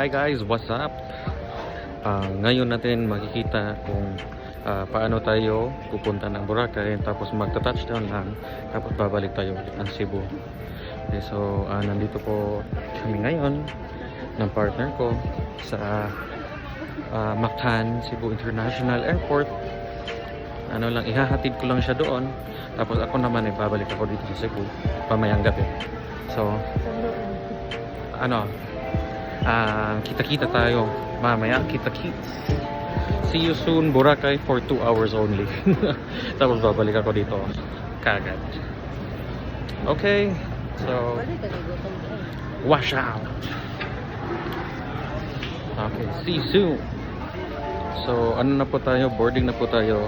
Hi guys, what's up? Ngayon natin makikita kung paano tayo pupunta ng Boracay, tapos magta-touchdown lang, tapos babalik tayo ng Cebu. Okay, so nandito po kami ngayon ng partner ko sa Mactan Cebu International Airport. Ihahatid ko lang siya doon, tapos ako naman babalik ako dito sa Cebu pamayang gabi. So kita-kita tayo mamaya. Kita-kits, see you soon Boracay for 2 hours only. Tapos babalik ako dito kagad. Okay, so wash out. Okay, see you soon. So na po tayo, boarding na po tayo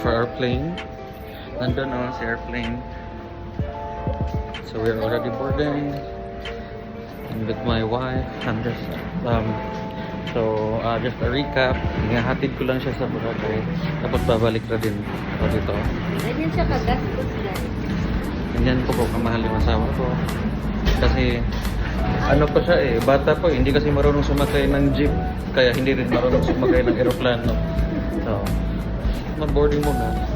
for our plane. Nandun si airplane. So we're already boarding with my wife and this just a recap, hinahatid ko lang siya sa Boracay, tapos babalik na din ako dito. Ganyan siya kagastos lang. Ganyan po kamahal yung asawa ko kasi pa siya bata po, hindi kasi marunong sumakay ng jeep, kaya hindi rin marunong sumakay ng aeroplano. So mag-boarding muna.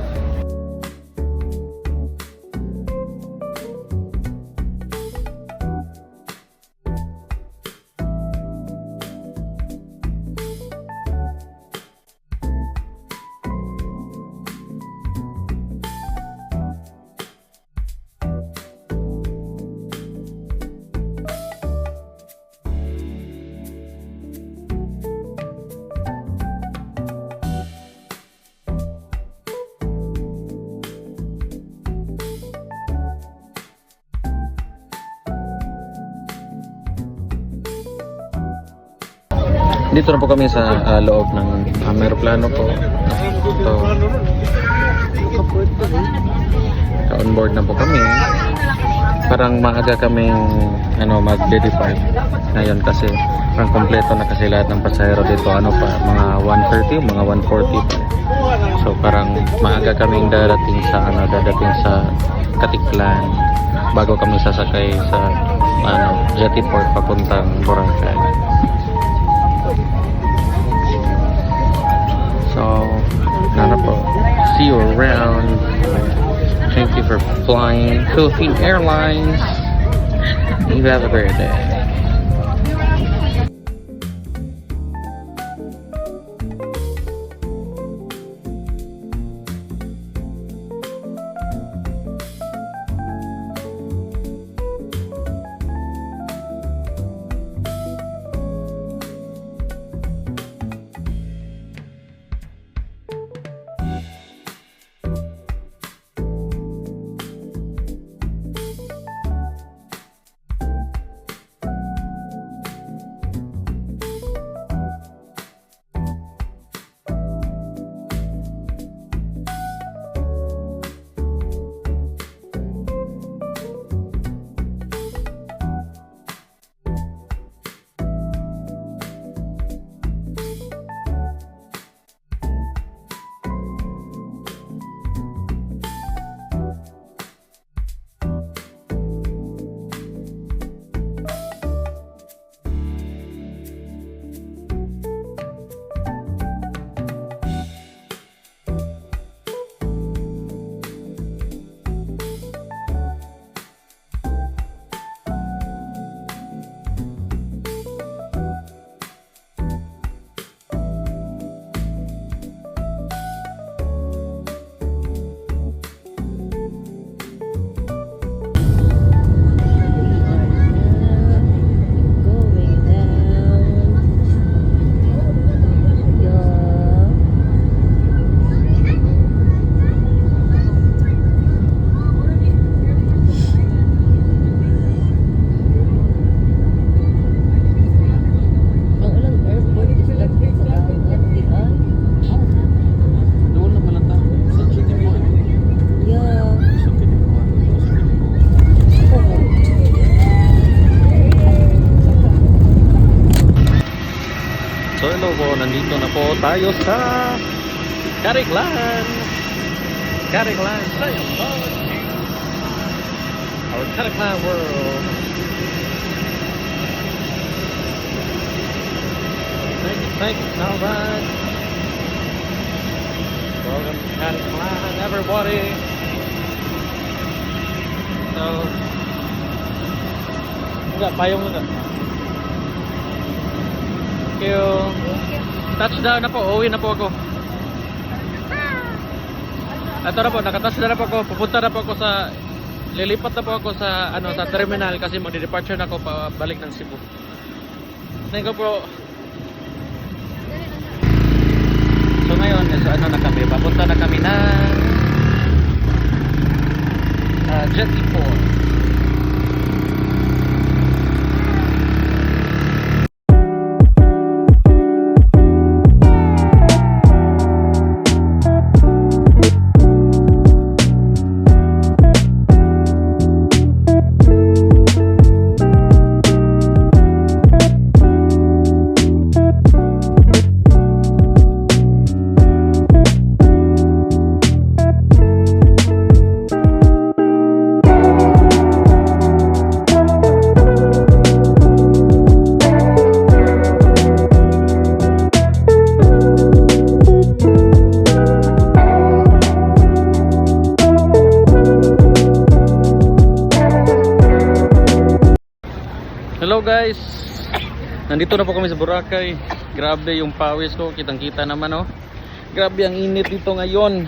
Dito na po kami sa loob ng aeroplano po. Ito. On-board na po kami. Parang maaga kaming mag-depart ngayon kasi parang kompleto na kasi lahat ng pasahero dito. Mga 1:30, mga 1:40 pa. So parang maaga kaming dadating sa Katiklan bago kami sasakay sa Jetty Port papuntang Boracay. So, see you around. Thank you for flying Philippine Airlines. You have a great day. So hello po, nandito na po tayo sa Cariglan. Our Cariglan world. Thank you so much. Welcome to Candy Plan, everybody. So, enggak, payung enggak. Thank you. Touchdown na po, uwi na po ako. Ito na po, nakatouchdown na po ako. Pupunta na po ako sa, lilipat na po ako sa, sa terminal kasi magde-departure na ako pa balik ng Cebu. Thank you po. So ngayon, na kami, papunta na kami na Jetty Port. Hello guys, nandito na po kami sa Boracay. Grabe yung pawis ko, kitang kita naman oh. Grabe ang init dito ngayon.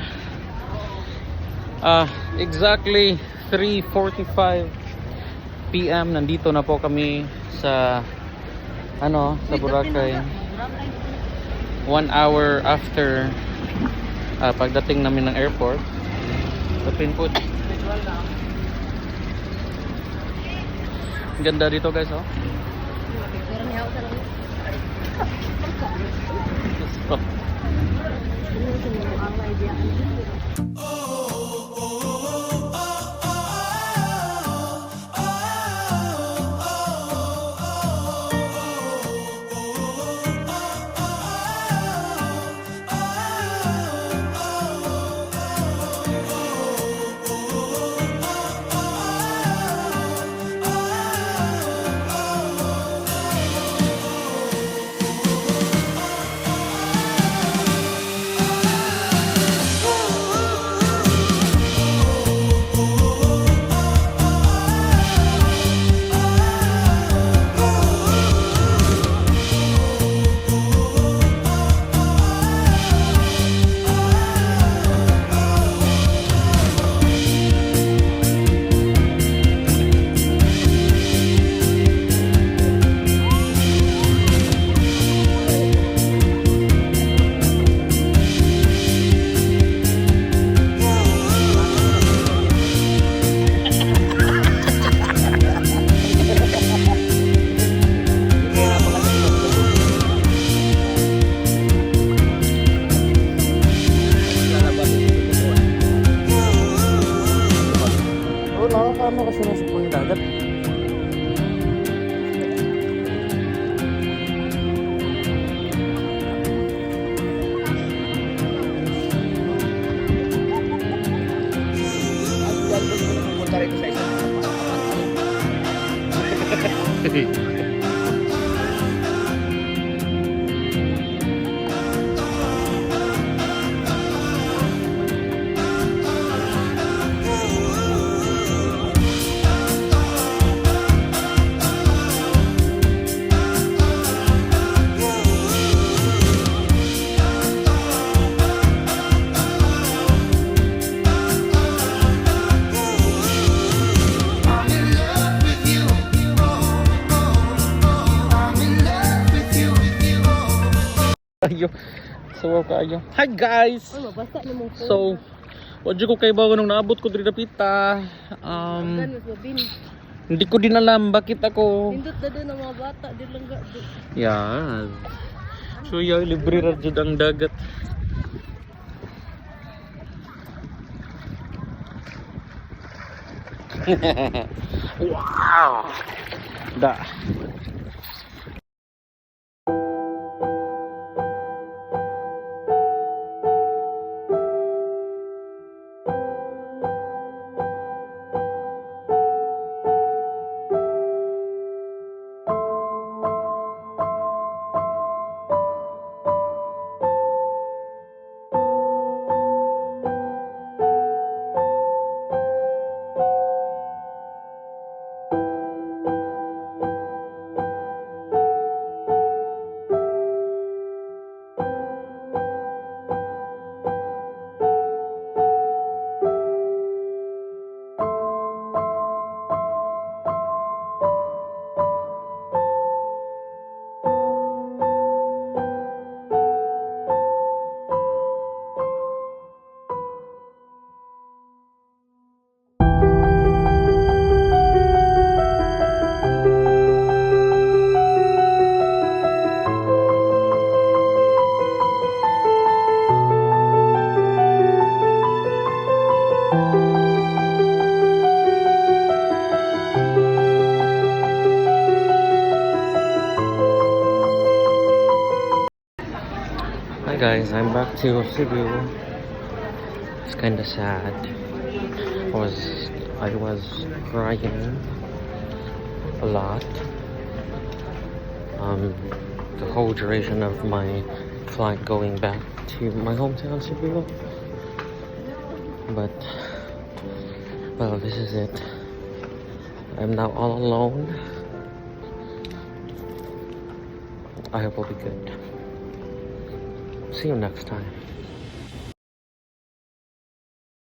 Exactly 3:45 PM nandito na po kami sa sa Boracay. 1 hour after pagdating namin ng airport. Open po. Ganda dito guys oh. Stop. Nakakama kasi nasa puno dagat. Pumunta rito sa isang Ayo. So kayo. Hi guys. Basta na mong phone. So, wadyo ko kay bago nung naabot ko diri dapita. Hindi ko din alam bakit ako. Pindot na doon ang mga bata, di lang ga. Yan. So yung libre ra jud ang dagat. Wow. Da. Hi guys, I'm back to Cebu. It's kind of sad. I was crying a lot. The whole duration of my flight going back to my hometown Cebu. But well, this is it. I'm now all alone. I hope we'll be good. See you next time.